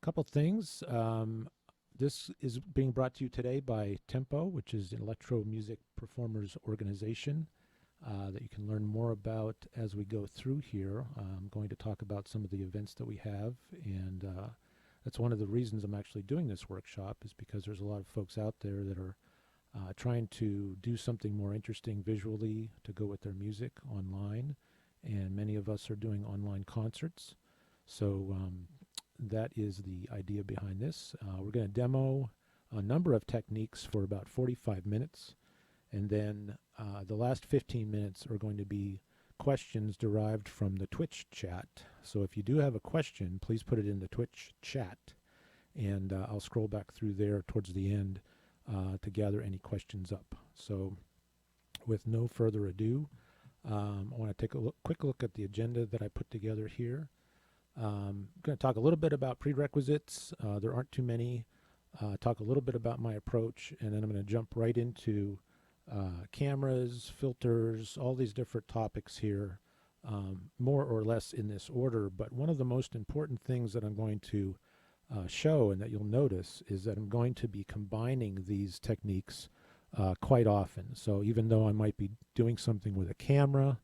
Couple things. This is being brought to you today by Tempo, which is an electro music performers organization that you can learn more about as we go through here. I'm going to talk about some of the events that we have, and that's one of the reasons I'm actually doing this workshop, is because there's a lot of folks out there that are trying to do something more interesting visually to go with their music online, and many of us are doing online concerts. So that is the idea behind this. We're going to demo a number of techniques for about 45 minutes, and then the last 15 minutes are going to be questions derived from the Twitch chat. So if you do have a question, please put it in the Twitch chat, and I'll scroll back through there towards the end to gather any questions up. So with no further ado, I want to take a quick look at the agenda that I put together here. I'm going to talk a little bit about prerequisites. There aren't too many. Talk a little bit about my approach, and then I'm going to jump right into cameras, filters, all these different topics here, more or less in this order. But one of the most important things that I'm going to show, and that you'll notice, is that I'm going to be combining these techniques quite often. So even though I might be doing something with a camera,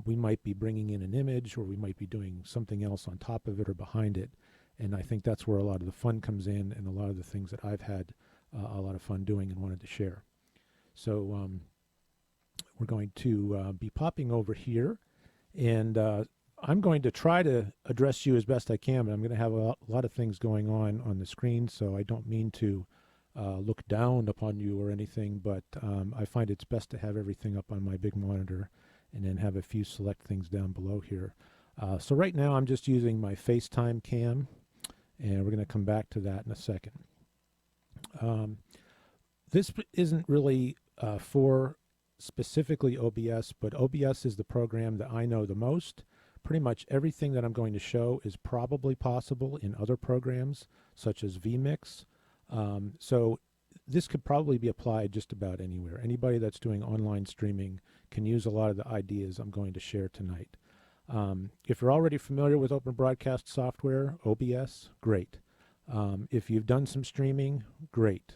we might be bringing in an image, or we might be doing something else on top of it or behind it. And I think that's where a lot of the fun comes in, and a lot of the things that I've had a lot of fun doing and wanted to share. So we're going to be popping over here, and I'm going to try to address you as best I can, but I'm going to have a lot of things going on the screen, so I don't mean to look down upon you or anything, but I find it's best to have everything up on my big monitor and then have a few select things down below here. So right now I'm just using my FaceTime cam, and we're going to come back to that in a second. This isn't really for specifically OBS, but OBS is the program that I know the most. Pretty much everything that I'm going to show is probably possible in other programs, such as vMix. So this could probably be applied just about anywhere. Anybody that's doing online streaming can use a lot of the ideas I'm going to share tonight. If you're already familiar with open broadcast software, OBS, great. If you've done some streaming, great.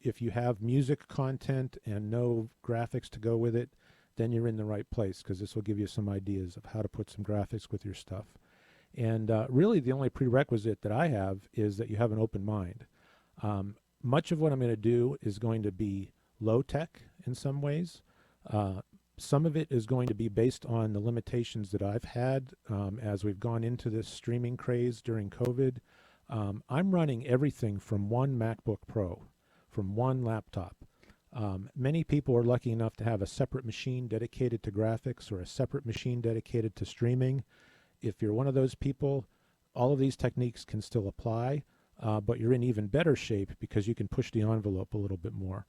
If you have music content and no graphics to go with it, then you're in the right place, because this will give you some ideas of how to put some graphics with your stuff. And really the only prerequisite that I have is that you have an open mind. Much of what I'm going to do is going to be low-tech in some ways. Some of it is going to be based on the limitations that I've had as we've gone into this streaming craze during COVID. I'm running everything from one MacBook Pro, from one laptop. Many people are lucky enough to have a separate machine dedicated to graphics or a separate machine dedicated to streaming. If you're one of those people, all of these techniques can still apply, but you're in even better shape because you can push the envelope a little bit more.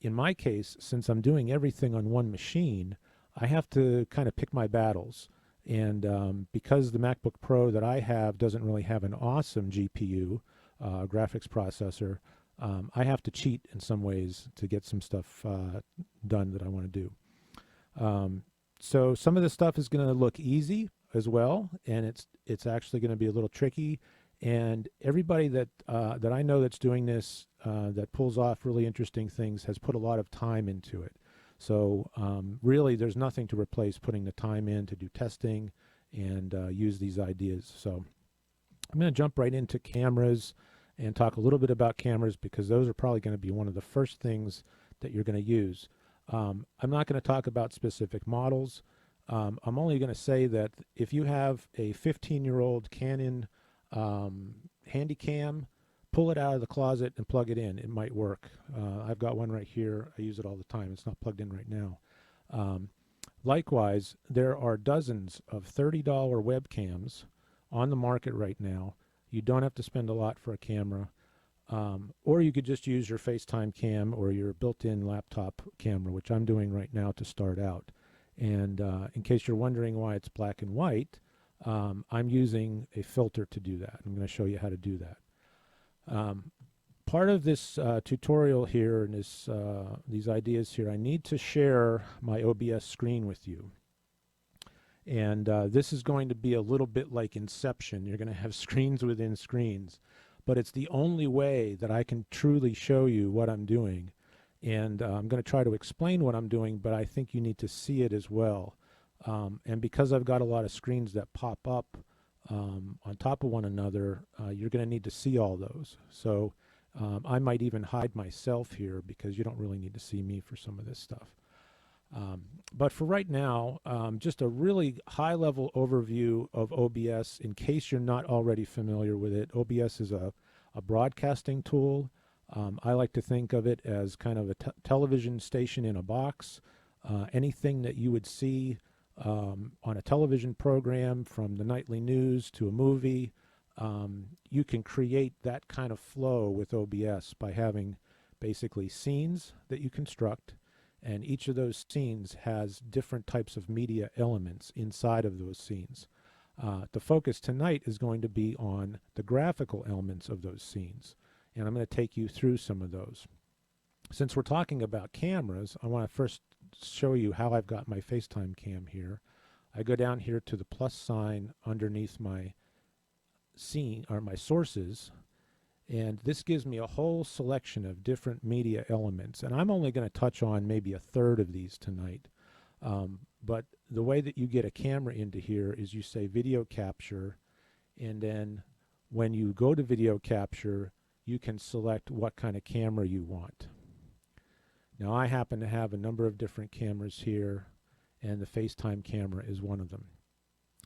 In my case, since I'm doing everything on one machine, I have to kind of pick my battles. And because the MacBook Pro that I have doesn't really have an awesome GPU, graphics processor, I have to cheat in some ways to get some stuff done that I want to do. So some of this stuff is going to look easy as well, and it's actually going to be a little tricky. And everybody that that I know that's doing this, that pulls off really interesting things, has put a lot of time into it. So really, there's nothing to replace putting the time in to do testing and use these ideas. So I'm going to jump right into cameras and talk a little bit about cameras, because those are probably going to be one of the first things that you're going to use. I'm not going to talk about specific models. I'm only going to say that if you have a 15-year-old Canon Handycam, pull it out of the closet and plug it in. It might work. I've got one right here. I use it all the time. It's not plugged in right now. Likewise, there are dozens of $30 webcams on the market right now. You don't have to spend a lot for a camera. Or you could just use your FaceTime cam or your built-in laptop camera, which I'm doing right now to start out. And in case you're wondering why it's black and white, I'm using a filter to do that. I'm going to show you how to do that. Part of this tutorial here and these ideas here, I need to share my OBS screen with you. And this is going to be a little bit like Inception. You're going to have screens within screens, but it's the only way that I can truly show you what I'm doing. And I'm going to try to explain what I'm doing, but I think you need to see it as well. And because I've got a lot of screens that pop up on top of one another, you're going to need to see all those. So I might even hide myself here because you don't really need to see me for some of this stuff. But for right now, just a really high-level overview of OBS in case you're not already familiar with it. OBS is a broadcasting tool. I like to think of it as kind of a television station in a box. Anything that you would see on a television program, from the nightly news to a movie, you can create that kind of flow with OBS by having basically scenes that you construct, and each of those scenes has different types of media elements inside of those scenes. The focus tonight is going to be on the graphical elements of those scenes, and I'm going to take you through some of those. Since we're talking about cameras, I want to first show you how I've got my FaceTime cam here. I go down here to the plus sign underneath my scene, or my sources, and this gives me a whole selection of different media elements, and I'm only going to touch on maybe a third of these tonight. But the way that you get a camera into here is you say video capture, and then when you go to video capture, you can select what kind of camera you want. Now I happen to have a number of different cameras here, and the FaceTime camera is one of them.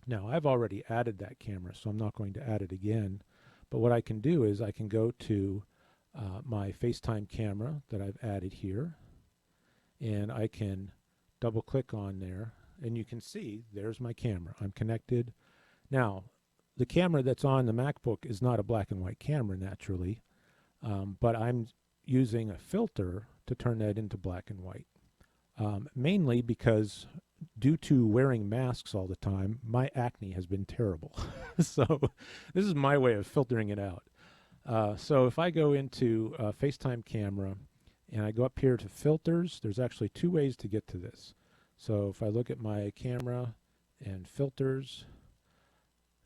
Now I've already added that camera, so I'm not going to add it again. But what I can do is I can go to my FaceTime camera that I've added here, and I can double click on there, and you can see there's my camera. I'm connected. Now, the camera that's on the MacBook is not a black and white camera naturally, but I'm using a filter to turn that into black and white. Mainly because due to wearing masks all the time, my acne has been terrible. So this is my way of filtering it out. So if I go into FaceTime camera and I go up here to filters, there's actually two ways to get to this. So if I look at my camera and filters,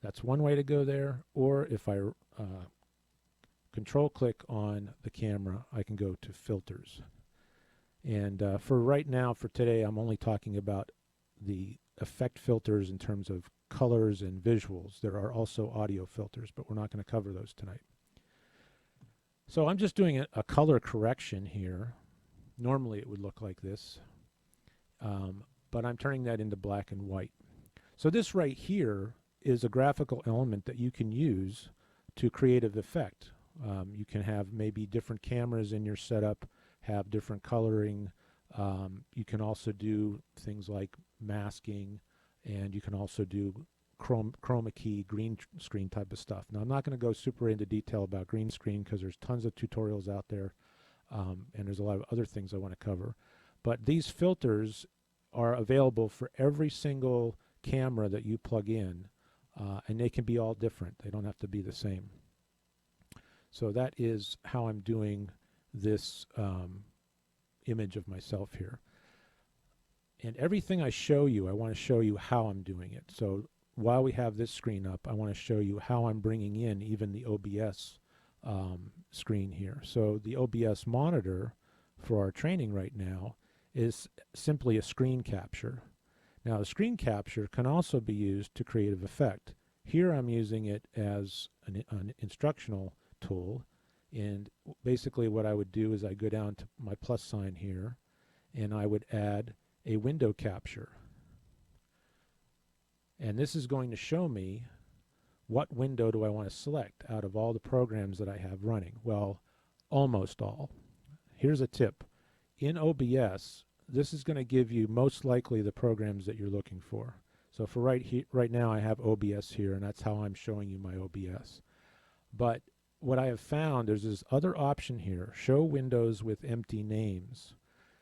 that's one way to go there. Or if I control click on the camera, I can go to filters. And for right now, for today, I'm only talking about the effect filters in terms of colors and visuals. There are also audio filters, but we're not going to cover those tonight. So I'm just doing a color correction here. Normally it would look like this, but I'm turning that into black and white. So this right here is a graphical element that you can use to create an effect. You can have maybe different cameras in your setup, have different coloring. You can also do things like masking, and you can also do chroma key, green screen type of stuff. Now I'm not going to go super into detail about green screen because there's tons of tutorials out there, and there's a lot of other things I want to cover. But these filters are available for every single camera that you plug in, and they can be all different. They don't have to be the same. So that is how I'm doing this image of myself here. And everything I show you, I want to show you how I'm doing it. So while we have this screen up, I want to show you how I'm bringing in even the OBS screen here. So the OBS monitor for our training right now is simply a screen capture. Now the screen capture can also be used to create an effect. Here I'm using it as an instructional tool, and basically what I would do is I go down to my plus sign here, and I would add a window capture. And this is going to show me what window do I want to select out of all the programs that I have running. Well, almost all. Here's a tip. In OBS, this is going to give you most likely the programs that you're looking for. So for right now I have OBS here, and that's how I'm showing you my OBS. But what I have found, there's this other option here, show windows with empty names.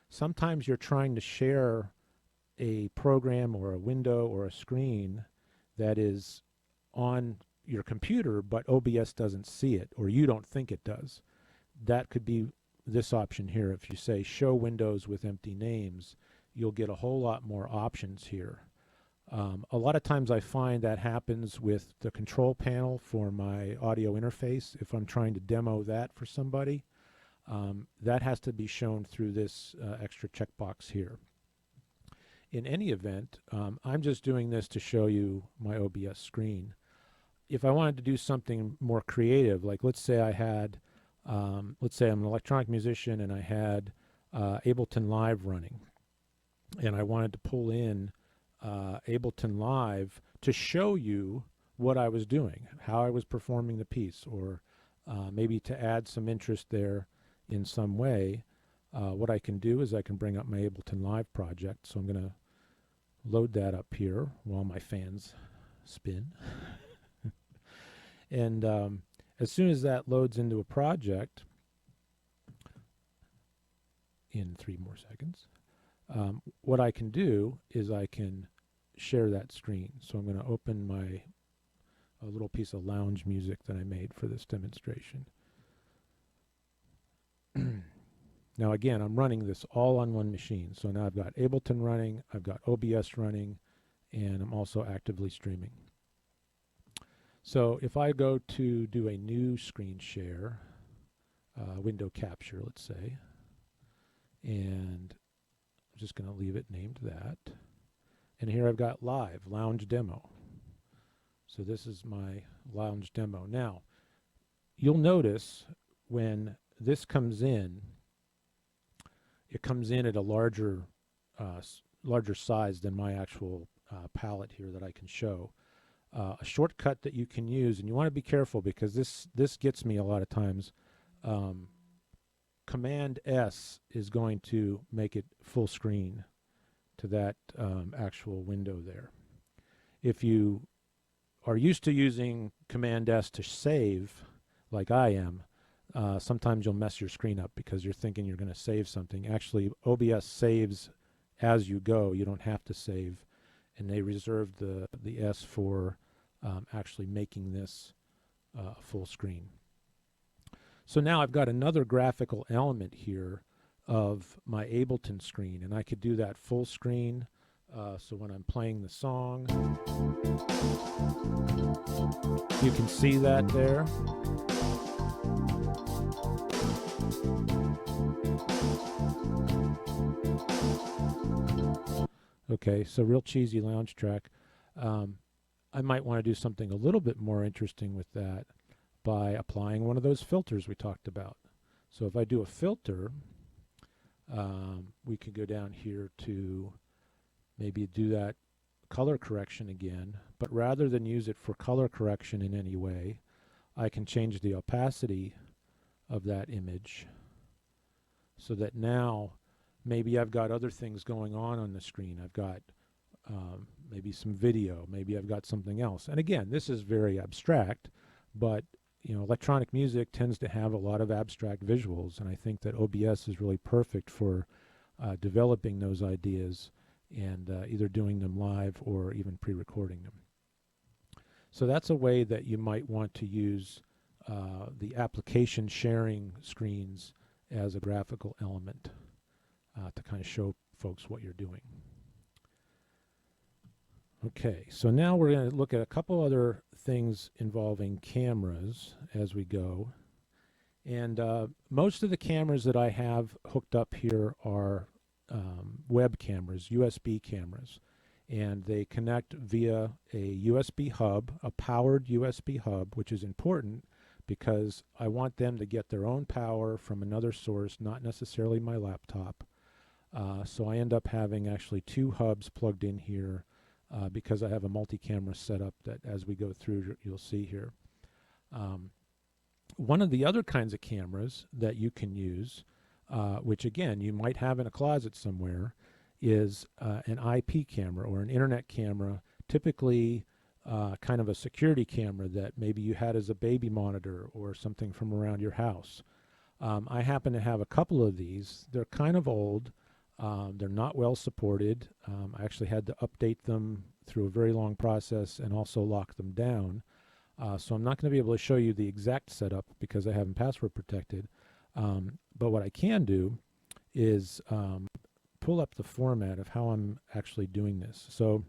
Sometimes you're trying to share a program or a window or a screen that is on your computer, but OBS doesn't see it, or you don't think it does. That could be this option here. If you say show windows with empty names, you'll get a whole lot more options here. A lot of times I find that happens with the control panel for my audio interface. If I'm trying to demo that for somebody, that has to be shown through this extra checkbox here. In any event, I'm just doing this to show you my OBS screen. If I wanted to do something more creative, like let's say I had, let's say I'm an electronic musician and I had Ableton Live running, and I wanted to pull in Ableton Live to show you what I was doing, how I was performing the piece, or maybe to add some interest there in some way, what I can do is I can bring up my Ableton Live project. So I'm going to load that up here while my fans spin. And as soon as that loads into a project, in 3 more seconds, what I can do is I can share that screen. So I'm going to open my a little piece of lounge music that I made for this demonstration. Now again, I'm running this all on one machine. So now I've got Ableton running, I've got OBS running, and I'm also actively streaming. So if I go to do a new screen share, window capture, let's say, and I'm just going to leave it named that. And here I've got live, lounge demo. So this is my lounge demo. Now, you'll notice when this comes in, it comes in at a larger size than my actual palette here that I can show. A shortcut that you can use, and you want to be careful because this gets me a lot of times. Command S is going to make it full screen to that actual window there. If you are used to using Command S to save, like I am, sometimes you'll mess your screen up because you're thinking you're going to save something. Actually, OBS saves as you go. You don't have to save, and they reserve the S for actually making this full screen. So now I've got another graphical element here of my Ableton screen, and I could do that full screen. So when I'm playing the song, you can see that there. Okay, so real cheesy lounge track. I might want to do something a little bit more interesting with that by applying one of those filters we talked about. So if I do a filter, we could go down here to maybe do that color correction again, but rather than use it for color correction in any way, I can change the opacity of that image so that now maybe I've got other things going on the screen. I've got maybe some video, maybe I've got something else. And again, this is very abstract, but you know, electronic music tends to have a lot of abstract visuals, and I think that OBS is really perfect for developing those ideas and either doing them live or even pre-recording them. So that's a way that you might want to use the application sharing screens as a graphical element to kind of show folks what you're doing. Okay, so now we're going to look at a couple other things involving cameras as we go. And most of the cameras that I have hooked up here are web cameras, USB cameras. And they connect via a USB hub, a powered USB hub, which is important because I want them to get their own power from another source, not necessarily my laptop. So I end up having actually 2 hubs plugged in here because I have a multi-camera setup that as we go through you'll see here. One of the other kinds of cameras that you can use, which again you might have in a closet somewhere, is an IP camera or an internet camera, typically kind of a security camera that maybe you had as a baby monitor or something from around your house. I happen to have a couple of these. They're kind of old. They're not well supported. I actually had to update them through a very long process and also lock them down. So I'm not going to be able to show you the exact setup because I haven't password protected. But what I can do is pull up the format of how I'm actually doing this. So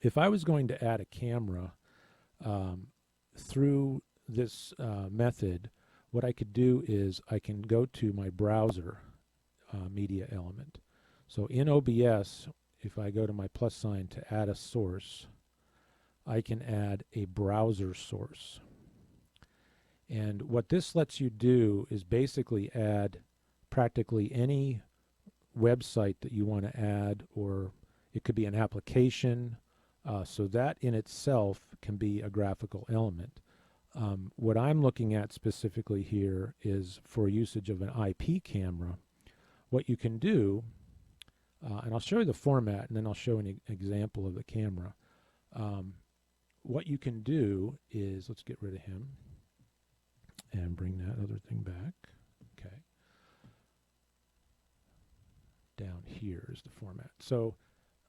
if I was going to add a camera through this method, what I could do is I can go to my browser media element. So in OBS, if I go to my plus sign to add a source, I can add a browser source. And what this lets you do is basically add practically any website that you want to add, or it could be an application. So that in itself can be a graphical element. What I'm looking at specifically here is for usage of an IP camera. What you can do, and I'll show you the format and then I'll show an example of the camera. What you can do is, let's get rid of him and bring that other thing back. Okay. Down here is the format. So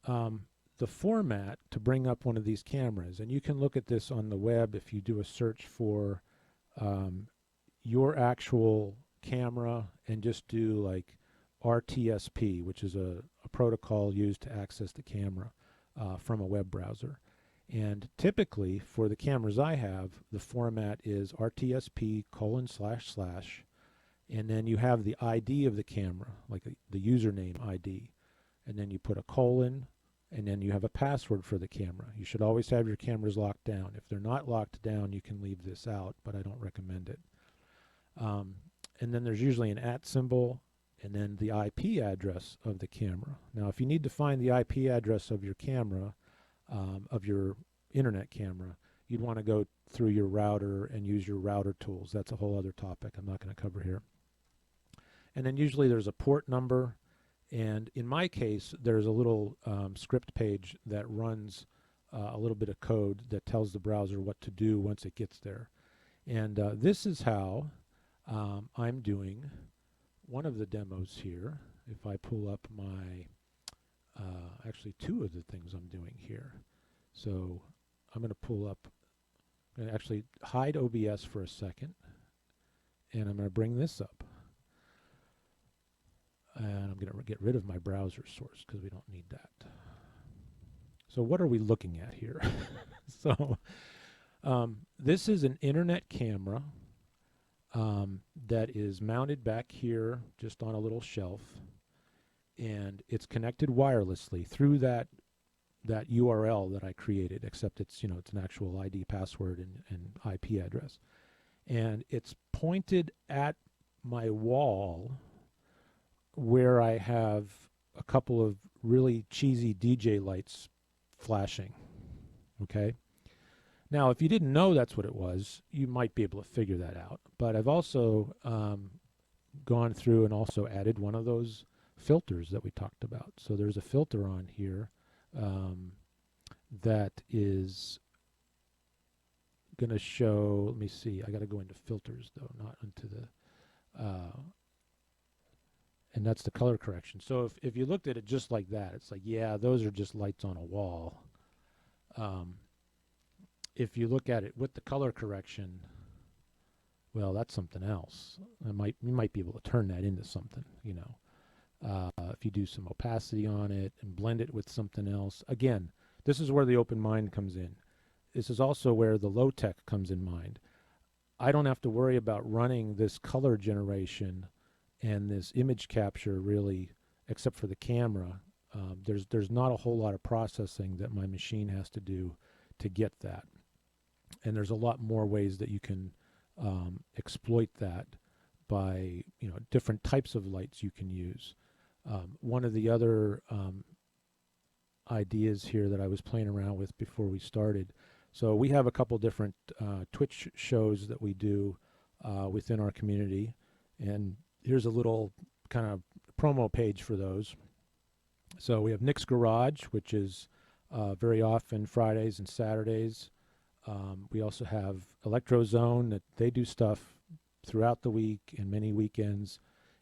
the format to bring up one of these cameras, and you can look at this on the web if you do a search for your actual camera and just do like Rtmp, which is a protocol used to access the camera from a web browser. And typically for the cameras I have, the format is Rtmp : / and then you have the ID of the camera, like the username ID, and then you put a colon, and then you have a password for the camera. You should always have your cameras locked down. If they're not locked down, you can leave this out, but I don't recommend it. And then there's usually an @ symbol, and then the IP address of the camera. Now, if you need to find the IP address of your camera, of your internet camera, you'd want to go through your router and use your router tools. That's a whole other topic I'm not going to cover here. And then usually there's a port number, and in my case there's a little script page that runs a little bit of code that tells the browser what to do once it gets there. And this is how I'm doing one of the demos here. If I pull up my actually two of the things I'm doing here. So I'm going to pull up, I'm going to actually hide OBS for a second, and I'm going to bring this up. And I'm going to get rid of my browser source because we don't need that. So what are we looking at here? So this is an internet camera that is mounted back here just on a little shelf, and it's connected wirelessly through that URL that I created, except it's, you know, it's an actual ID, password, and IP address. And it's pointed at my wall where I have a couple of really cheesy DJ lights flashing. Okay? Now, if you didn't know that's what it was, you might be able to figure that out. But I've also gone through and also added one of those filters that we talked about. So there's a filter on here that is going to show, let me see, I got to go into filters though, not into the, and that's the color correction. So if you looked at it just like that, it's like, yeah, those are just lights on a wall. If you look at it with the color correction, well, that's something else. You might be able to turn that into something, you know. If you do some opacity on it and blend it with something else. Again, this is where the open mind comes in. This is also where the low tech comes in mind. I don't have to worry about running this color generation and this image capture really, except for the camera. There's not a whole lot of processing that my machine has to do to get that. And there's a lot more ways that you can exploit that by, you know, different types of lights you can use. One of the other ideas here that I was playing around with before we started, so we have a couple different Twitch shows that we do within our community, and here's a little kind of promo page for those. So we have Nick's Garage, which is very often Fridays and Saturdays. We also have Electrozone, that they do stuff throughout the week and many weekends.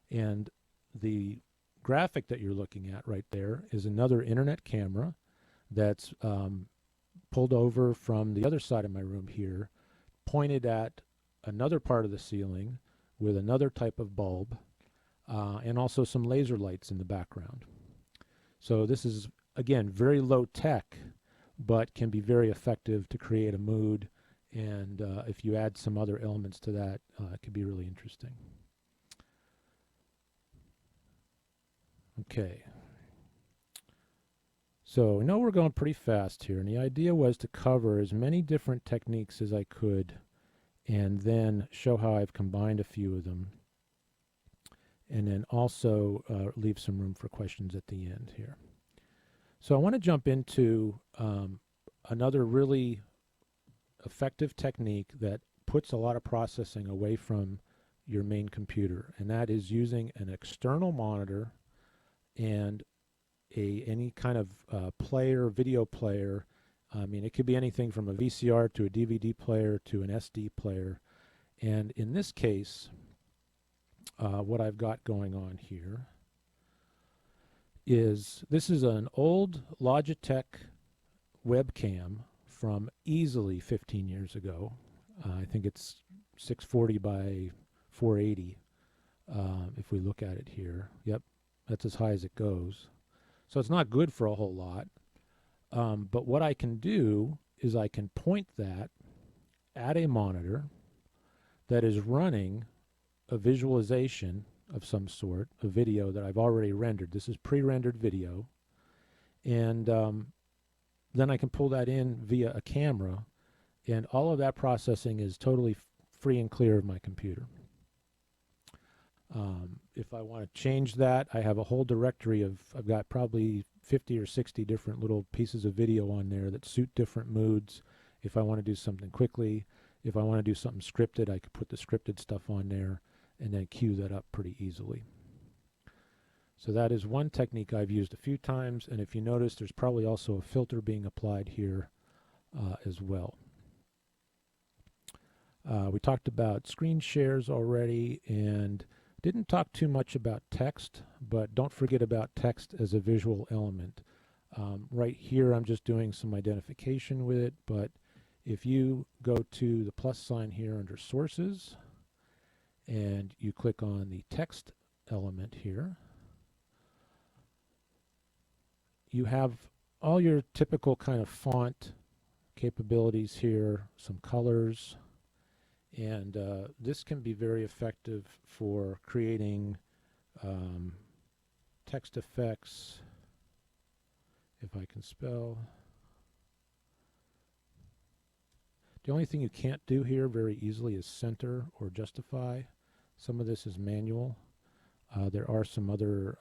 And the graphic that you're looking at right there is another internet camera that's pulled over from the other side of my room here, pointed at another part of the ceiling with another type of bulb, and also some laser lights in the background. So this is, again, very low tech, but can be very effective to create a mood. And if you add some other elements to that, it could be really interesting. Okay. So I know we're going pretty fast here, and the idea was to cover as many different techniques as I could and then show how I've combined a few of them, and then also leave some room for questions at the end here. So I want to jump into another really effective technique that puts a lot of processing away from your main computer, and that is using an external monitor and any kind of player, video player. I mean, it could be anything from a VCR to a DVD player to an SD player. And in this case, what I've got going on here is this is an old Logitech webcam from easily 15 years ago. I think it's 640 by 480 if we look at it here. Yep, that's as high as it goes. So it's not good for a whole lot. But what I can do is I can point that at a monitor that is running a visualization of some sort, a video that I've already rendered. This is pre-rendered video. And then I can pull that in via a camera, and all of that processing is totally free and clear of my computer. If I want to change that, I have a whole directory of, I've got probably 50 or 60 different little pieces of video on there that suit different moods. If I want to do something quickly, if I want to do something scripted, I could put the scripted stuff on there and then cue that up pretty easily. So that is one technique I've used a few times, and if you notice, there's probably also a filter being applied here as well. We talked about screen shares already, and didn't talk too much about text, but don't forget about text as a visual element. Right here, I'm just doing some identification with it, but if you go to the plus sign here under Sources, and you click on the text element here, you have all your typical kind of font capabilities here, some colors, and this can be very effective for creating text effects, if I can spell. The only thing you can't do here very easily is center or justify. Some of this is manual. There are some other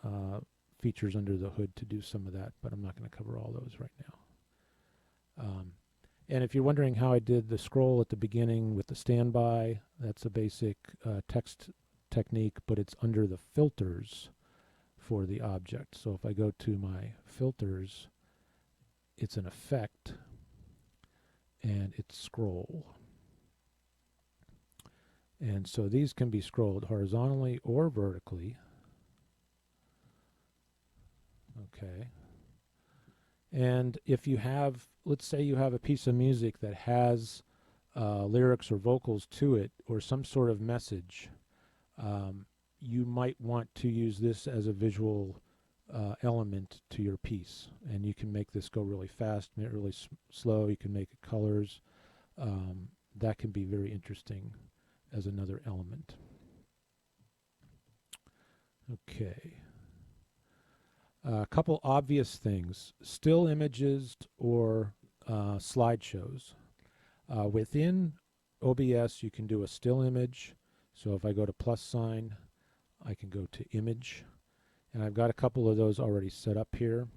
features under the hood to do some of that, but I'm not going to cover all those right now. And if you're wondering how I did the scroll at the beginning with the standby, that's a basic text technique, but it's under the filters for the object. So if I go to my filters, it's an effect, and it's scroll. And so these can be scrolled horizontally or vertically. Okay. And if you have, let's say you have a piece of music that has lyrics or vocals to it, or some sort of message, you might want to use this as a visual element to your piece. And you can make this go really fast, make it really slow. You can make it colors. That can be very interesting as another element. Okay. A couple obvious things: still images or slideshows. Within OBS, you can do a still image. So if I go to plus sign, I can go to image, and I've got a couple of those already set up here.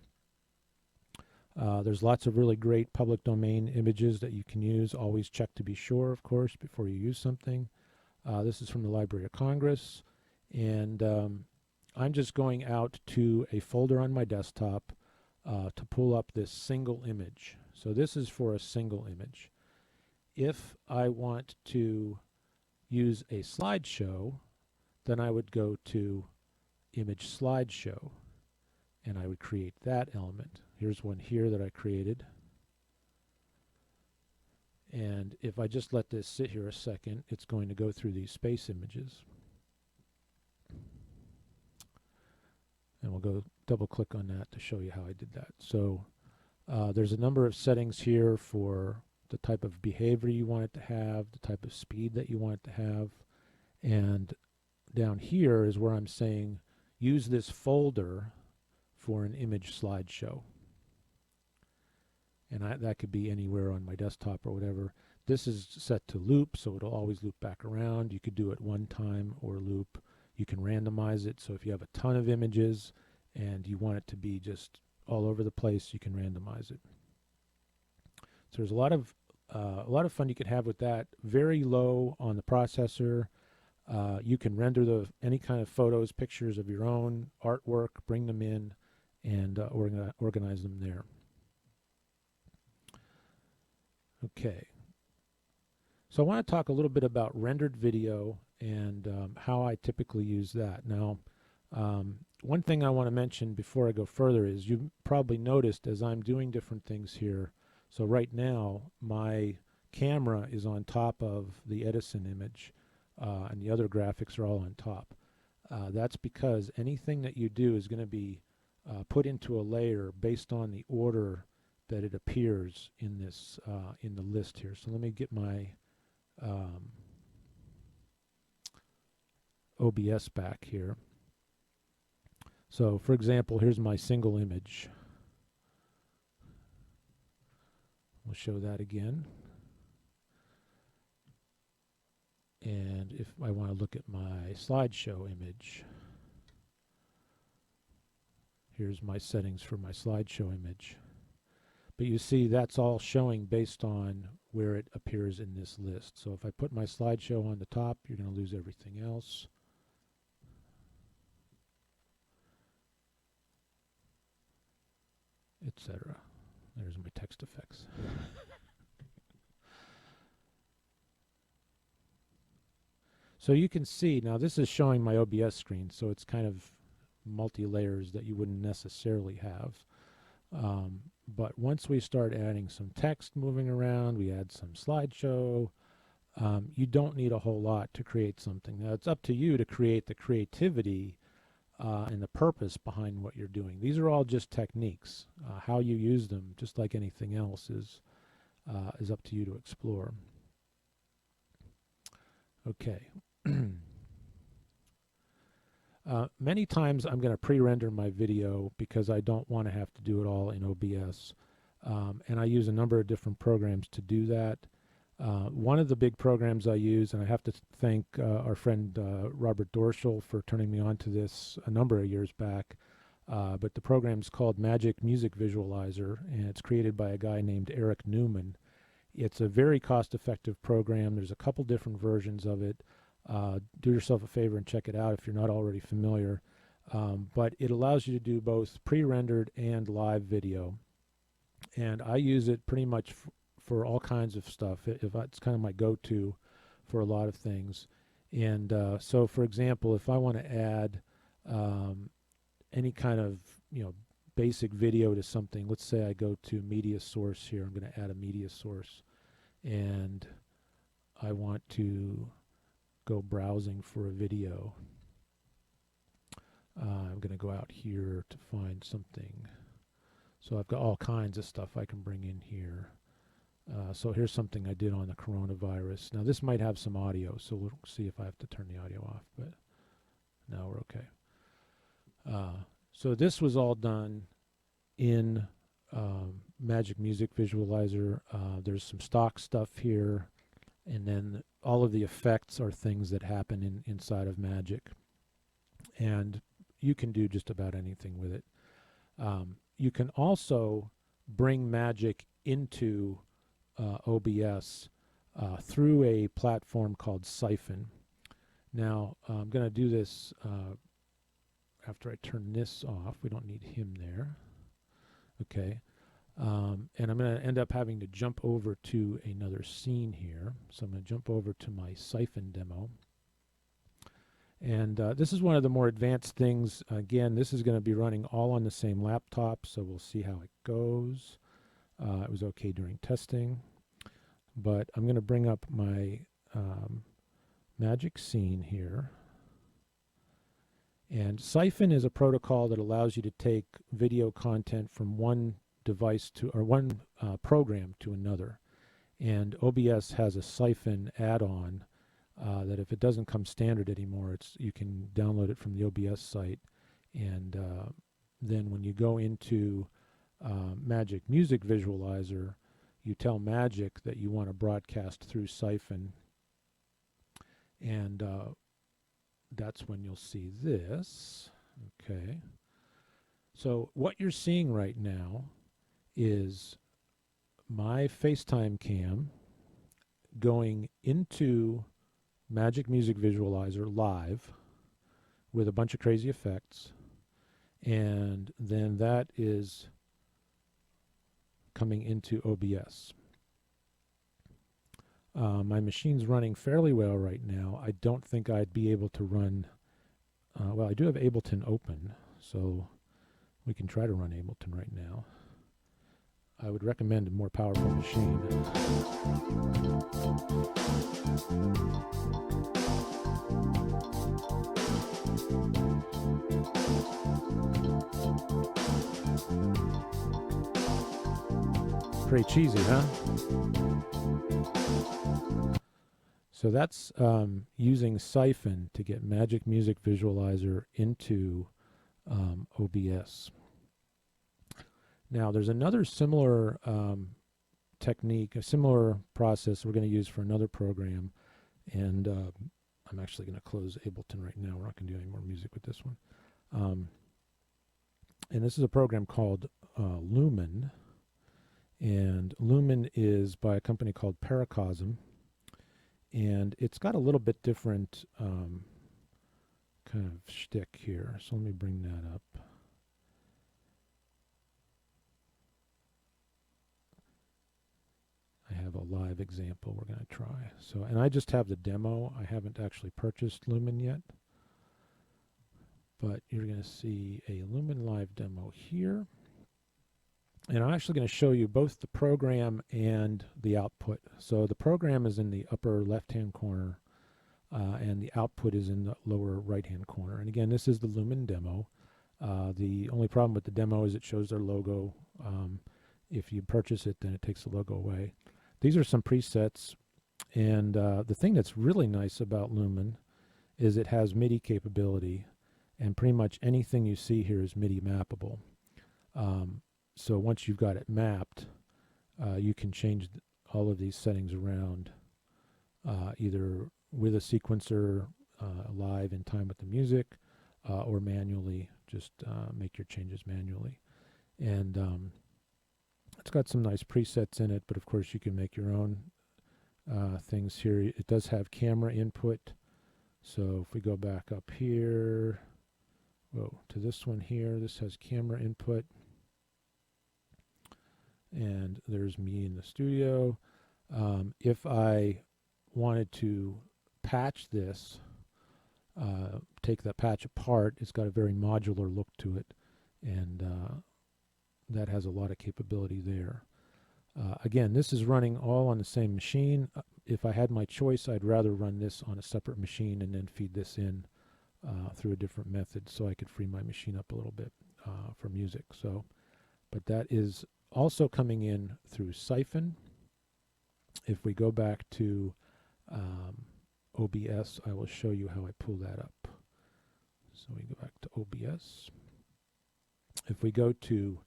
There's lots of really great public domain images that you can use. Always check to be sure, of course, before you use something. This is from the Library of Congress, and I'm just going out to a folder on my desktop to pull up this single image. So this is for a single image. If I want to use a slideshow, then I would go to Image Slideshow, and I would create that element. Here's one here that I created. And if I just let this sit here a second, it's going to go through these space images. And we'll go double click on that to show you how I did that. So There's a number of settings here for the type of behavior you want it to have, the type of speed that you want it to have, and down here is where I'm saying use this folder for an image slideshow. And that could be anywhere on my desktop or whatever. This is set to loop, so it'll always loop back around. You could do it one time or loop. You can randomize it, so if you have a ton of images and you want it to be just all over the place, you can randomize it. So there's a lot of fun you can have with that. Very low on the processor. You can render any kind of photos, pictures of your own, artwork, bring them in, and organize them there. Okay. So I want to talk a little bit about rendered video and how I typically use that. Now, one thing I want to mention before I go further is you've probably noticed as I'm doing different things here. So right now, my camera is on top of the Edison image, and the other graphics are all on top. That's because anything that you do is going to be put into a layer based on the order that it appears in this in the list here. So let me get my OBS back here. So for example, here's my single image. We'll show that again. And if I want to look at my slideshow image, here's my settings for my slideshow image. But you see that's all showing based on where it appears in this list. So if I put my slideshow on the top, you're going to lose everything else. Etc. There's my text effects. So you can see, now this is showing my OBS screen, so it's kind of multi-layers that you wouldn't necessarily have. But once we start adding some text moving around, we add some slideshow, you don't need a whole lot to create something. Now it's up to you to create the creativity and the purpose behind what you're doing. These are all just techniques. How you use them, just like anything else, is up to you to explore. Okay. Many times I'm going to pre-render my video because I don't want to have to do it all in OBS. And I use a number of different programs to do that. One of the big programs I use, and I have to thank our friend Robert Dorschel for turning me on to this a number of years back, but the program is called Magic Music Visualizer, and it's created by a guy named Eric Newman. It's a very cost-effective program. There's a couple different versions of it. Do yourself a favor and check it out if you're not already familiar. But it allows you to do both pre-rendered and live video. And I use it pretty much for all kinds of stuff. It's kind of my go-to for a lot of things. And so, for example, if I want to add any kind of basic video to something, let's say I go to media source here. I'm going to add a media source, and I want to go browsing for a video. I'm going to go out here to find something. So I've got all kinds of stuff I can bring in here. So here's something I did on the coronavirus. Now this might have some audio, so we'll see if I have to turn the audio off, but no, we're okay. So this was all done in Magic Music Visualizer. There's some stock stuff here, and then all of the effects are things that happen inside of Magic. And you can do just about anything with it. You can also bring Magic into OBS through a platform called Siphon. Now, I'm going to do this after I turn this off. We don't need him there. Okay. And I'm going to end up having to jump over to another scene here. So I'm going to jump over to my Siphon demo. And this is one of the more advanced things. Again, this is going to be running all on the same laptop, so we'll see how it goes. It was okay during testing. But I'm going to bring up my Magic scene here. And Siphon is a protocol that allows you to take video content from one device to, or one program to another. And OBS has a siphon add-on that if it doesn't come standard anymore, you can download it from the OBS site. And then when you go into Magic Music Visualizer, you tell Magic that you want to broadcast through siphon. And that's when you'll see this. Okay. So what you're seeing right now is my FaceTime cam going into Magic Music Visualizer live with a bunch of crazy effects, and then that is coming into OBS. My machine's running fairly well right now. I don't think I'd be able to run, well, I do have Ableton open, so we can try to run Ableton right now. I would recommend a more powerful machine. Pretty cheesy, huh? So that's using Siphon to get Magic Music Visualizer into OBS. Now there's another similar technique, a similar process we're going to use for another program, and I'm actually going to close Ableton right now. We're not going to do any more music with this one. And this is a program called Lumen, and Lumen is by a company called Prerequisites, and it's got a little bit different kind of shtick here. So let me bring that up. I have a live example we're going to try. So, and I just have the demo. I haven't actually purchased Lumen yet. But you're going to see a Lumen live demo here. And I'm actually going to show you both the program and the output. So the program is in the upper left-hand corner, and the output is in the lower right-hand corner. And again, this is the Lumen demo. The only problem with the demo is it shows their logo. If you purchase it, then it takes the logo away. These are some presets, and the thing that's really nice about Lumen is it has MIDI capability, and pretty much anything you see here is MIDI mappable. So once you've got it mapped, you can change all of these settings around, either with a sequencer live in time with the music, or manually, just make your changes manually. And it's got some nice presets in it, but of course you can make your own things here. It does have camera input. So if we go back up here, to this one here, this has camera input. And there's me in the studio. If I wanted to patch this, take that patch apart, it's got a very modular look to it, and that has a lot of capability there. Again, this is running all on the same machine. If I had my choice, I'd rather run this on a separate machine and then feed this in through a different method so I could free my machine up a little bit for music. So, but that is also coming in through Siphon. If we go back to OBS, I will show you how I pull that up. So we go back to OBS. If we go to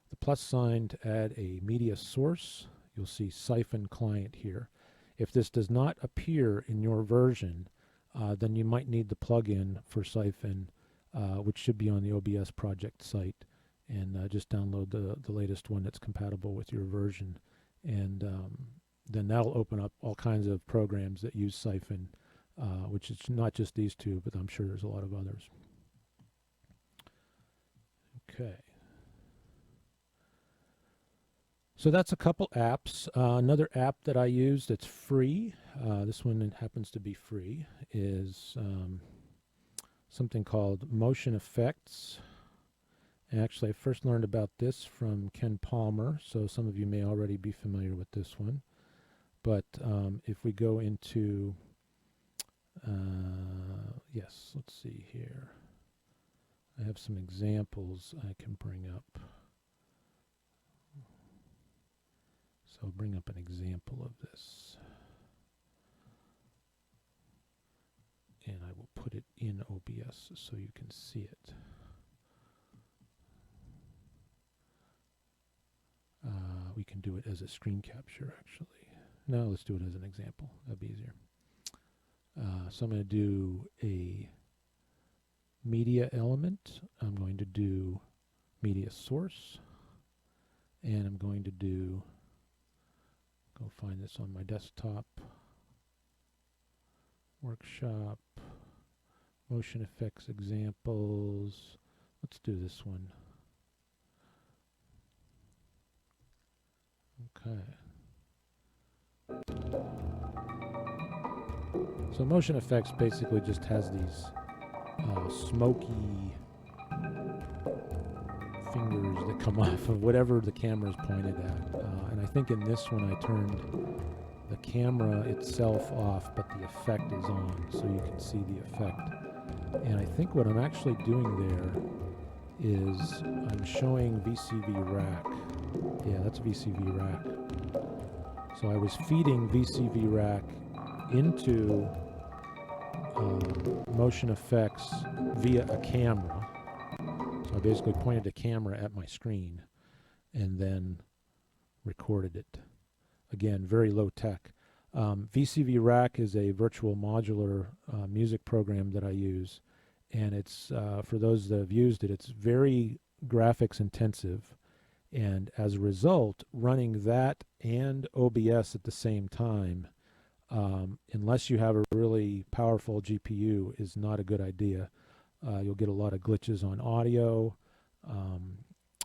the plus sign to add a media source, you'll see Siphon Client here. If this does not appear in your version, then you might need the plugin for Siphon, which should be on the OBS project site. And just download the latest one that's compatible with your version. And then that'll open up all kinds of programs that use Siphon, which is not just these two, but I'm sure there's a lot of others. Okay. So that's a couple apps. Another app that I use that's free, this one happens to be free, is something called Motion Effects. Actually, I first learned about this from Ken Palmer, so some of you may already be familiar with this one. But if we go into, yes, let's see here. I have some examples I can bring up. So I'll bring up an example of this. And I will put it in OBS so you can see it. We can do it as a screen capture, actually. No, let's do it as an example. That'd be easier. So I'm going to do a media element. I'm going to do media source. And I'm going to do, go find this on my desktop. Workshop, motion effects examples. Let's do this one. Okay. So motion effects basically just has these smoky fingers that come off of whatever the camera is pointed at. And I think in this one I turned the camera itself off, but the effect is on, so you can see the effect. And I think what I'm actually doing there is I'm showing VCV rack. Yeah, that's VCV rack. So I was feeding VCV rack into motion effects via a camera. So I basically pointed a camera at my screen and then recorded it. Again, very low tech. VCV Rack is a virtual modular music program that I use, and it's for those that have used it, it's very graphics intensive, and as a result, running that and OBS at the same time, unless you have a really powerful GPU, is not a good idea. You'll get a lot of glitches on audio.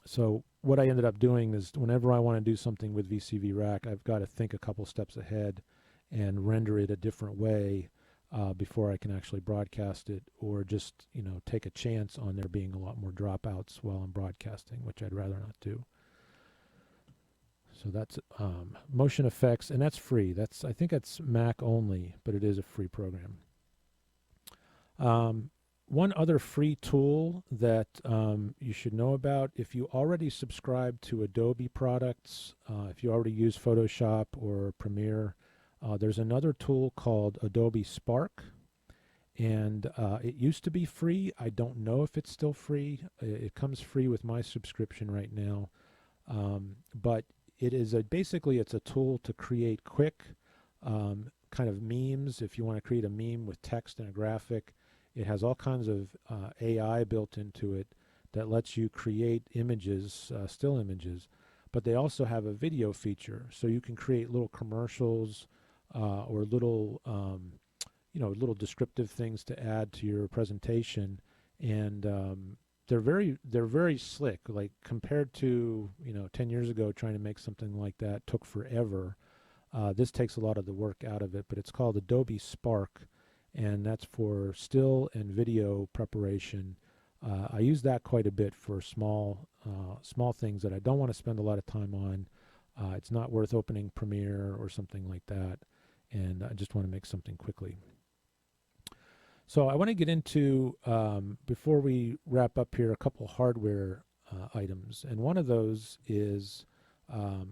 So what I ended up doing is whenever I want to do something with VCV Rack, I've got to think a couple steps ahead and render it a different way before I can actually broadcast it, or just, you know, take a chance on there being a lot more dropouts while I'm broadcasting, which I'd rather not do. So that's motion effects, and that's free. I think that's Mac only, but it is a free program. One other free tool that you should know about, if you already subscribe to Adobe products, if you already use Photoshop or Premiere, there's another tool called Adobe Spark, and it used to be free. I don't know if it's still free. It comes free with my subscription right now, but it is basically it's a tool to create quick kind of memes. If you want to create a meme with text and a graphic, it has all kinds of AI built into it that lets you create images, still images, but they also have a video feature, so you can create little commercials or little, you know, little descriptive things to add to your presentation, and they're very slick. Like compared to, you know, 10 years ago, trying to make something like that took forever. This takes a lot of the work out of it, but it's called Adobe Spark, and that's for still and video preparation. I use that quite a bit for small things that I don't want to spend a lot of time on. It's not worth opening Premiere or something like that, and I just want to make something quickly. So I want to get into, before we wrap up here, a couple hardware items, and one of those is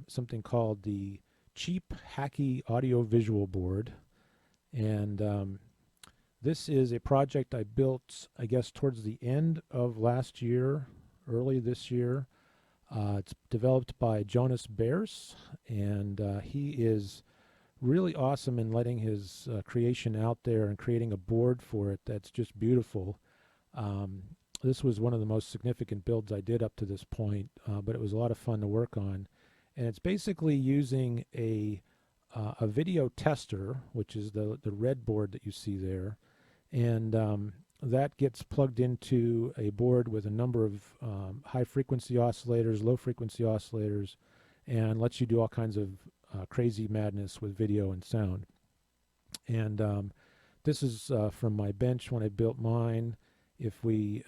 something called the Cheap Hacky Audio Visual Board, and this is a project I built, I guess, towards the end of last year, early this year. It's developed by Jonas Bears, and he is really awesome in letting his creation out there and creating a board for it that's just beautiful. This was one of the most significant builds I did up to this point, but it was a lot of fun to work on. And it's basically using a video tester, which is the red board that you see there, and that gets plugged into a board with a number of high-frequency oscillators, low-frequency oscillators, and lets you do all kinds of crazy madness with video and sound. And this is from my bench when I built mine. If we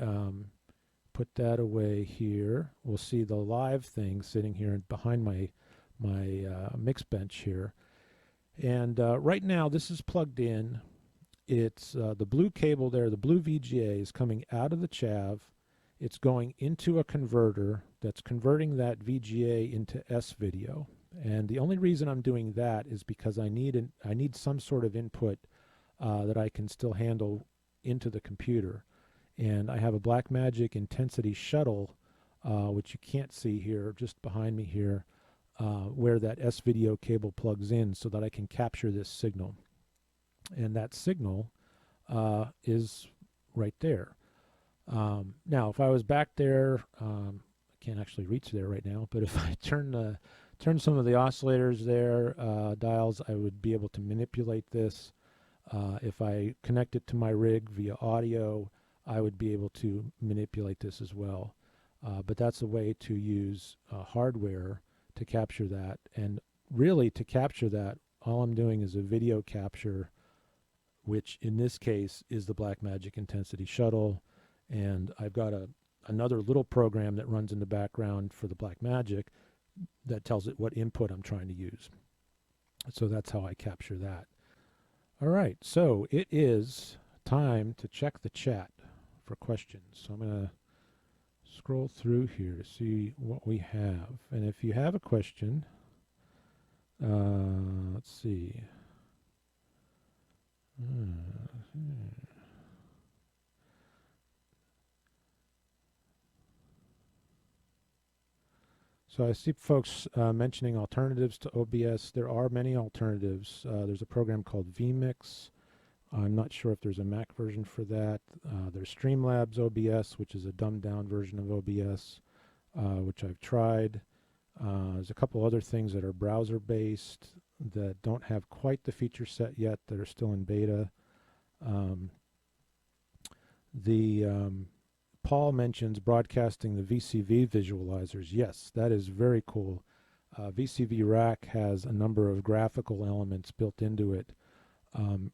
put that away here, we'll see the live thing sitting here behind my mix bench here. And right now this is plugged in. It's the blue cable there, the blue VGA is coming out of the chav. It's going into a converter that's converting that VGA into S video. And the only reason I'm doing that is because I need some sort of input that I can still handle into the computer. And I have a Blackmagic Intensity Shuttle, which you can't see here, just behind me here, where that S-Video cable plugs in so that I can capture this signal. And that signal is right there. Now, if I was back there, I can't actually reach there right now, but if I turn some of the oscillators there, dials, I would be able to manipulate this. If I connect it to my rig via audio, I would be able to manipulate this as well. But that's a way to use hardware to capture that. And really, to capture that, all I'm doing is a video capture, which in this case is the Blackmagic Intensity Shuttle. And I've got another little program that runs in the background for the Blackmagic that tells it what input I'm trying to use. So that's how I capture that. All right, so it is time to check the chat for questions. So I'm going to scroll through here to see what we have. And if you have a question, let's see. So I see folks mentioning alternatives to OBS. There are many alternatives. There's a program called vMix. I'm not sure if there's a Mac version for that. There's Streamlabs OBS, which is a dumbed down version of OBS, which I've tried. There's a couple other things that are browser based that don't have quite the feature set yet, that are still in beta. Paul mentions broadcasting the VCV visualizers. Yes, that is very cool. VCV Rack has a number of graphical elements built into it,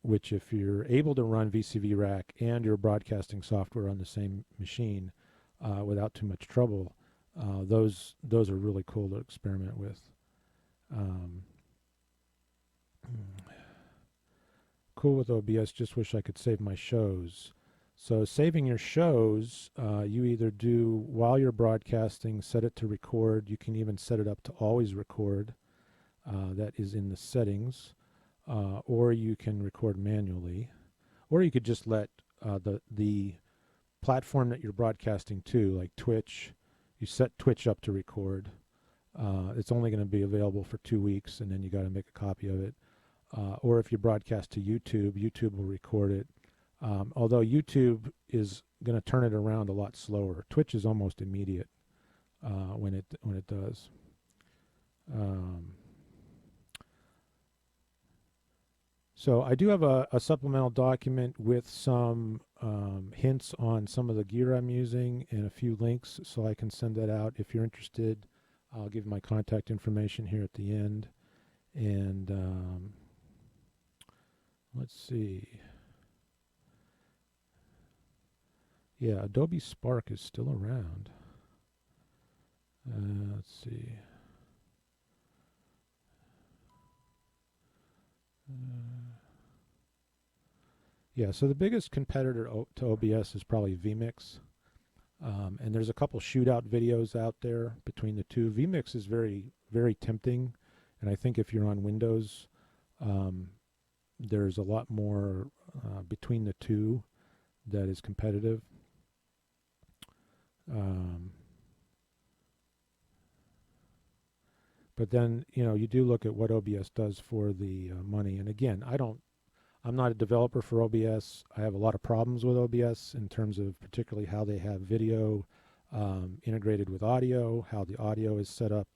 which if you're able to run VCV Rack and your broadcasting software on the same machine without too much trouble, those are really cool to experiment with. Cool with OBS, just wish I could save my shows. So saving your shows, you either do while you're broadcasting, set it to record. You can even set it up to always record. That is in the settings. Or you can record manually. Or you could just let the platform that you're broadcasting to, like Twitch, you set Twitch up to record. It's only going to be available for 2 weeks, and then you got to make a copy of it. Or if you broadcast to YouTube, YouTube will record it. Although YouTube is going to turn it around a lot slower. Twitch is almost immediate when it does. So I do have a supplemental document with some hints on some of the gear I'm using and a few links, so I can send that out if you're interested. I'll give my contact information here at the end. And let's see. Yeah, Adobe Spark is still around. Let's see. Yeah, so the biggest competitor to OBS is probably vMix. And there's a couple shootout videos out there between the two. vMix is very, very tempting. And I think if you're on Windows, there's a lot more between the two that is competitive. But then, you do look at what OBS does for the money. And again, I'm not a developer for OBS. I have a lot of problems with OBS in terms of particularly how they have video integrated with audio, how the audio is set up.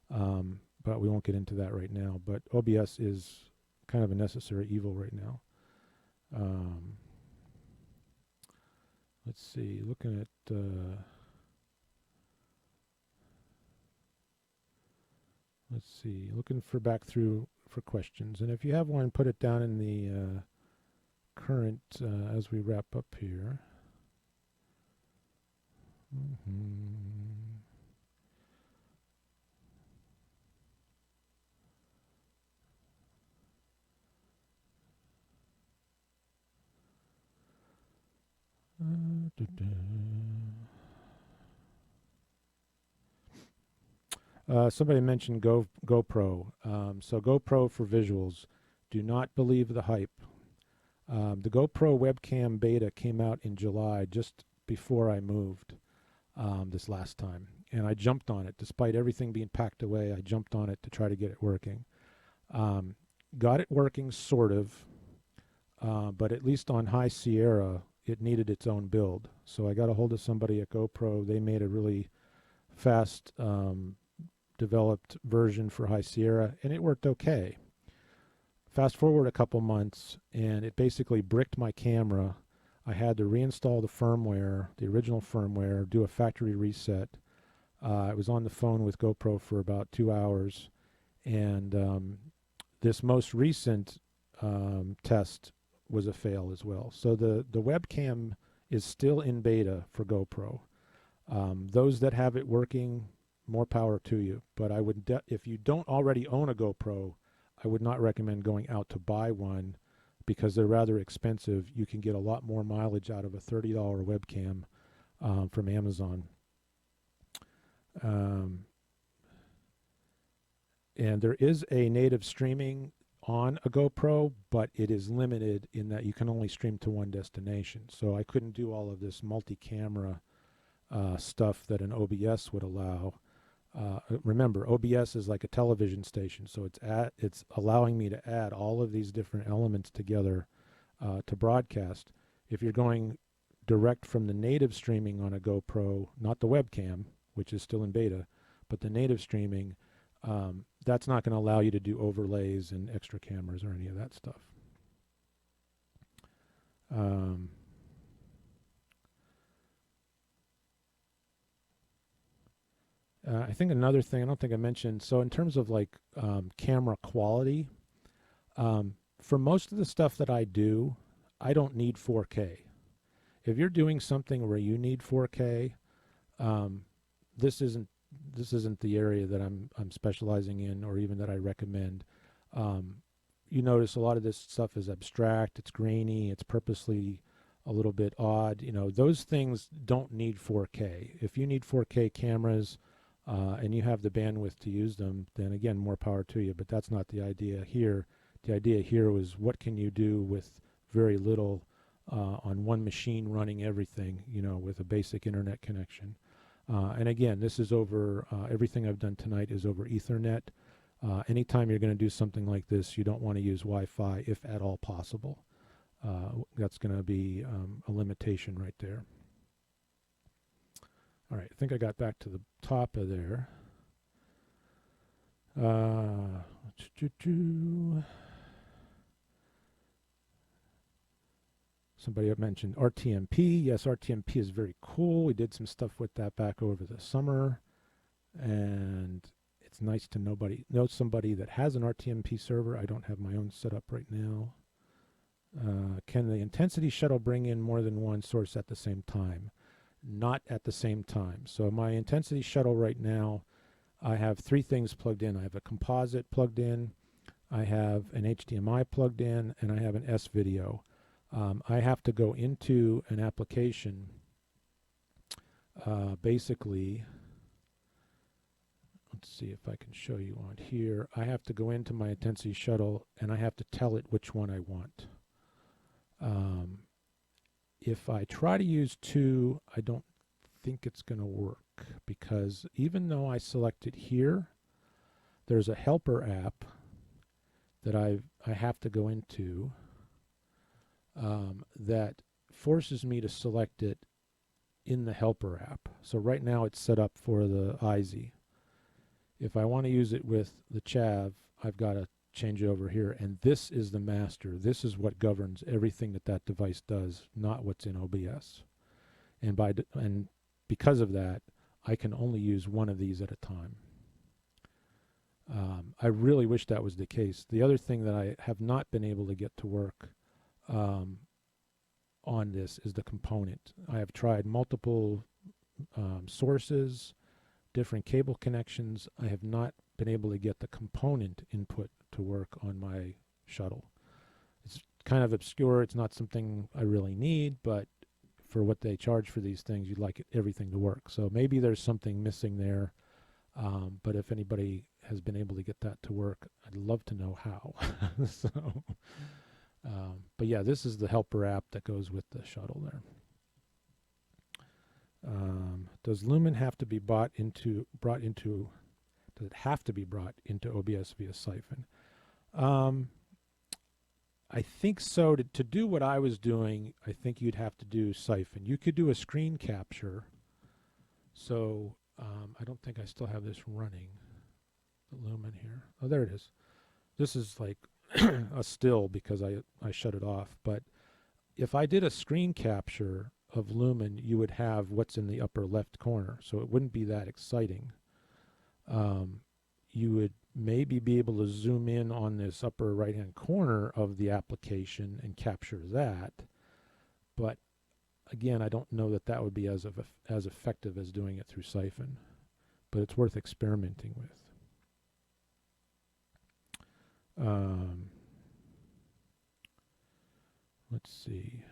But we won't get into that right now. But OBS is kind of a necessary evil right now. Let's see, looking at... let's see, looking back through for questions. And if you have one, put it down in the current as we wrap up here. Somebody mentioned GoPro. So GoPro for visuals. Do not believe the hype. The GoPro webcam beta came out in July, just before I moved this last time. And I jumped on it. Despite everything being packed away, I jumped on it to try to get it working. Got it working, sort of. But at least on High Sierra, it needed its own build. So I got a hold of somebody at GoPro. They made a really fast developed version for High Sierra, and it worked okay. Fast forward a couple months, and it basically bricked my camera. I had to reinstall the firmware, the original firmware, do a factory reset. I was on the phone with GoPro for about 2 hours, and this most recent test was a fail as well. So the webcam is still in beta for GoPro. Those that have it working, more power to you. But I would, if you don't already own a GoPro, I would not recommend going out to buy one because they're rather expensive. You can get a lot more mileage out of a $30 webcam from Amazon. And there is a native streaming on a GoPro, but it is limited in that you can only stream to one destination. So I couldn't do all of this multi-camera stuff that an OBS would allow. Remember, OBS is like a television station, so it's allowing me to add all of these different elements together to broadcast. If you're going direct from the native streaming on a GoPro, not the webcam, which is still in beta, but the native streaming, that's not going to allow you to do overlays and extra cameras or any of that stuff. I think another thing, I don't think I mentioned, so in terms of like camera quality, for most of the stuff that I do, I don't need 4K. If you're doing something where you need 4K, this isn't the area that I'm specializing in, or even that I recommend. You notice a lot of this stuff is abstract, it's grainy, it's purposely a little bit odd. You know, those things don't need 4K. If you need 4K cameras, and you have the bandwidth to use them, then again, more power to you. But that's not the idea here. The idea here was what can you do with very little on one machine running everything, you know, with a basic internet connection. And again, this is over, everything I've done tonight is over Ethernet. Anytime you're going to do something like this, you don't want to use Wi-Fi if at all possible. That's going to be a limitation right there. All right, I think I got back to the top of there. Somebody mentioned Rtmp. Yes, Rtmp is very cool. We did some stuff with that back over the summer. And it's nice to know somebody that has an Rtmp server. I don't have my own set up right now. Can the intensity shuttle bring in more than one source at the same time? Not at the same time. So my intensity shuttle right now, I have 3 things plugged in. I have a composite plugged in, I have an HDMI plugged in, and I have an S-video. I have to go into an application, basically, let's see if I can show you on here. I have to go into my intensity shuttle and I have to tell it which one I want. If I try to use 2, I don't think it's going to work, because even though I select it here, there's a helper app that I have to go into that forces me to select it in the helper app. So right now it's set up for the IZ. If I want to use it with the Chav, I've got to change it over here, and this is the master. This is what governs everything that device does, not what's in OBS. And because of that, I can only use one of these at a time. I really wish that was the case. The other thing that I have not been able to get to work on this is the component. I have tried multiple sources, different cable connections. I have not been able to get the component input to work on my shuttle. It's kind of obscure. It's not something I really need, but for what they charge for these things, you'd like everything to work. So maybe there's something missing there. But if anybody has been able to get that to work, I'd love to know how. So, but yeah, this is the helper app that goes with the Shuttle there. Does Lumen have to be brought into? Does it have to be brought into OBS via Siphon? I think so. To do what I was doing, I think you'd have to do Siphon. You could do a screen capture. So I don't think I still have this running, the Lumen here. Oh, there it is. This is like a still because I shut it off. But if I did a screen capture of Lumen, you would have what's in the upper left corner. So it wouldn't be that exciting. You would maybe be able to zoom in on this upper right hand corner of the application and capture that. But again, I don't know that that would be as effective as doing it through Siphon, but it's worth experimenting with. Let's see.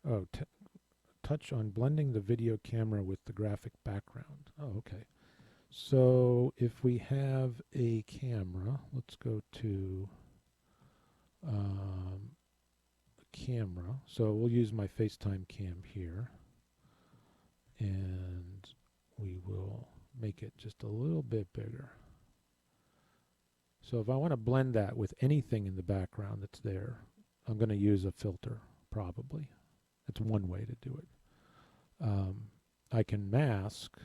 Oh, touch on blending the video camera with the graphic background. Oh, okay. So if we have a camera, let's go to camera. So we'll use my FaceTime cam here. And we will make it just a little bit bigger. So if I want to blend that with anything in the background that's there, I'm going to use a filter, probably. That's one way to do it. I can mask,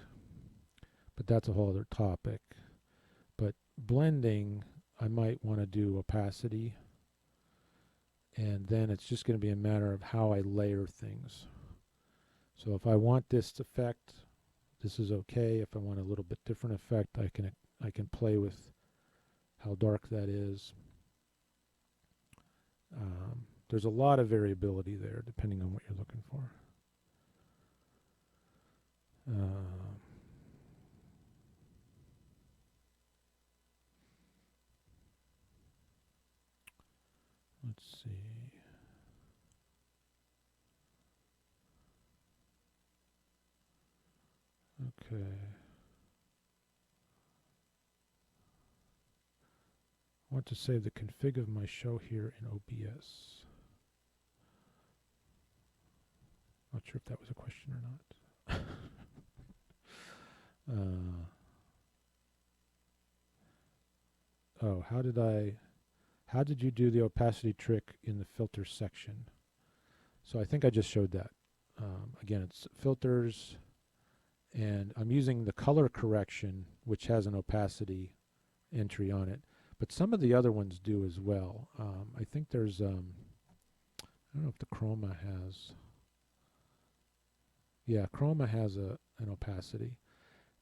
but that's a whole other topic. But blending, I might want to do opacity, and then it's just going to be a matter of how I layer things. So if I want this effect, this is okay. If I want a little bit different effect, I can play with how dark that is. There's a lot of variability there depending on what you're looking for. Let's see. Okay. I want to save the config of my show here in OBS. Not sure if that was a question or not. Oh, how did you do the opacity trick in the filter section? So I think I just showed that. Again, it's filters, and I'm using the color correction, which has an opacity entry on it. But some of the other ones do as well. I think there's, I don't know if the Chroma has. Yeah, Chroma has an opacity.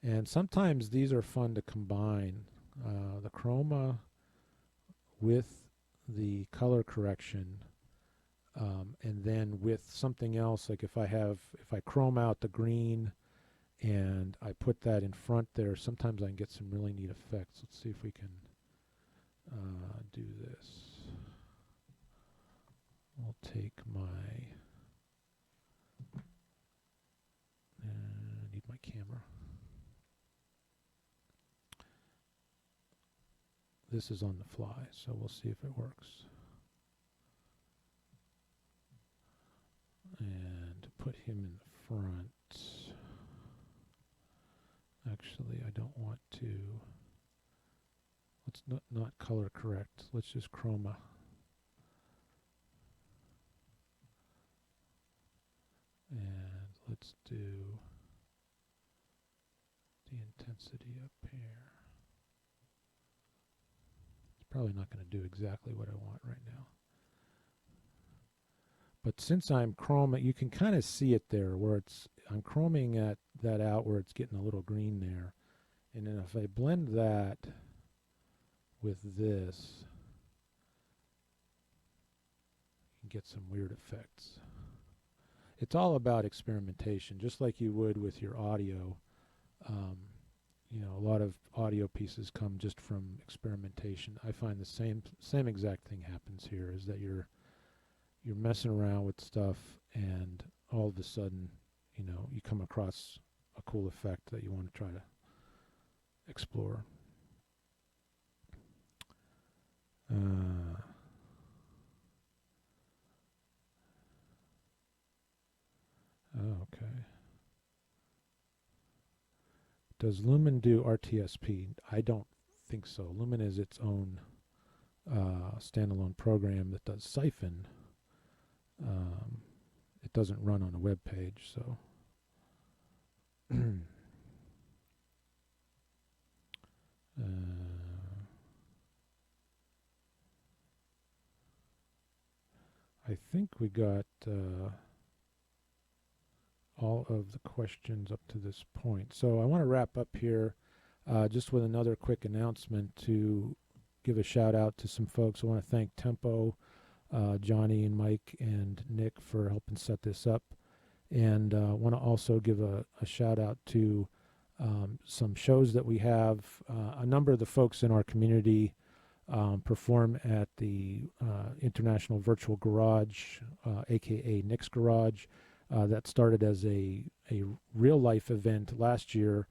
And sometimes these are fun to combine. The Chroma with the color correction, and then with something else, like if I chrome out the green and I put that in front there, sometimes I can get some really neat effects. Let's see if we can do this. I'll take my, I need my camera. This is on the fly, so we'll see if it works. And put him in the front. Actually, I don't want to. Let's not color correct. Let's just chroma. And let's do the intensity up here. It's probably not going to do exactly what I want right now. But since I'm chroming, you can kind of see it there where I'm chroming that out where it's getting a little green there. And then if I blend that with this, you can get some weird effects. It's all about experimentation, just like you would with your audio. You know, a lot of audio pieces come just from experimentation. I find the same exact thing happens here, is that you're you're messing around with stuff, and all of a sudden, you come across a cool effect that you want to try to explore. Okay. Does Lumen do RTSP? I don't think so. Lumen is its own standalone program that does Siphon. It doesn't run on a web page, so. I think we got all of the questions up to this point. So I want to wrap up here just with another quick announcement to give a shout out to some folks. I want to thank Tempo, Johnny and Mike and Nick for helping set this up. And want to also give a shout out to some shows that we have. A number of the folks in our community perform at the International Virtual Garage, aka Nick's Garage. That started as a real life event last year,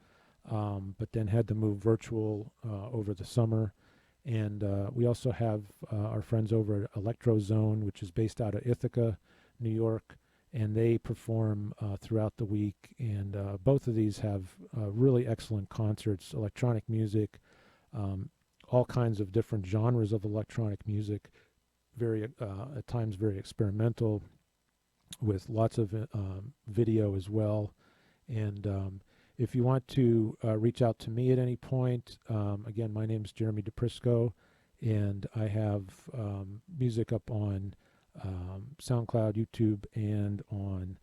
but then had to move virtual over the summer. And we also have our friends over at Electrozone, which is based out of Ithaca, New York, and they perform throughout the week. And both of these have really excellent concerts, electronic music, all kinds of different genres of electronic music, very at times very experimental, with lots of video as well. And if you want to reach out to me at any point, again, my name is Jeremy dePrisco, and I have music up on SoundCloud, YouTube, and on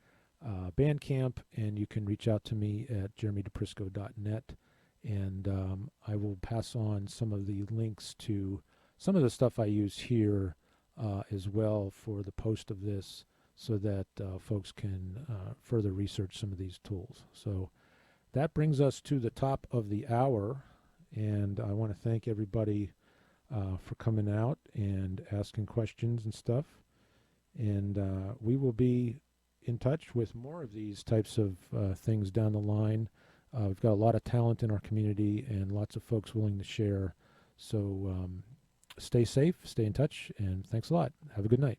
Bandcamp, and you can reach out to me at jeremydeprisco.net, and I will pass on some of the links to some of the stuff I use here as well for the post of this, so that folks can further research some of these tools. So that brings us to the top of the hour, and I want to thank everybody for coming out and asking questions and stuff. And we will be in touch with more of these types of things down the line. We've got a lot of talent in our community and lots of folks willing to share. So stay safe, stay in touch, and thanks a lot. Have a good night.